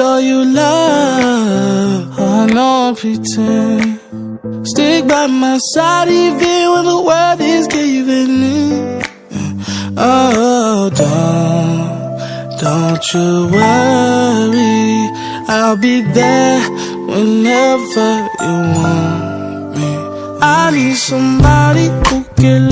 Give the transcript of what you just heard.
show you love. I know I pretend. Stick by my side even when the world is giving in. Oh, don't you worry, I'll be there whenever you want me. I need somebody who can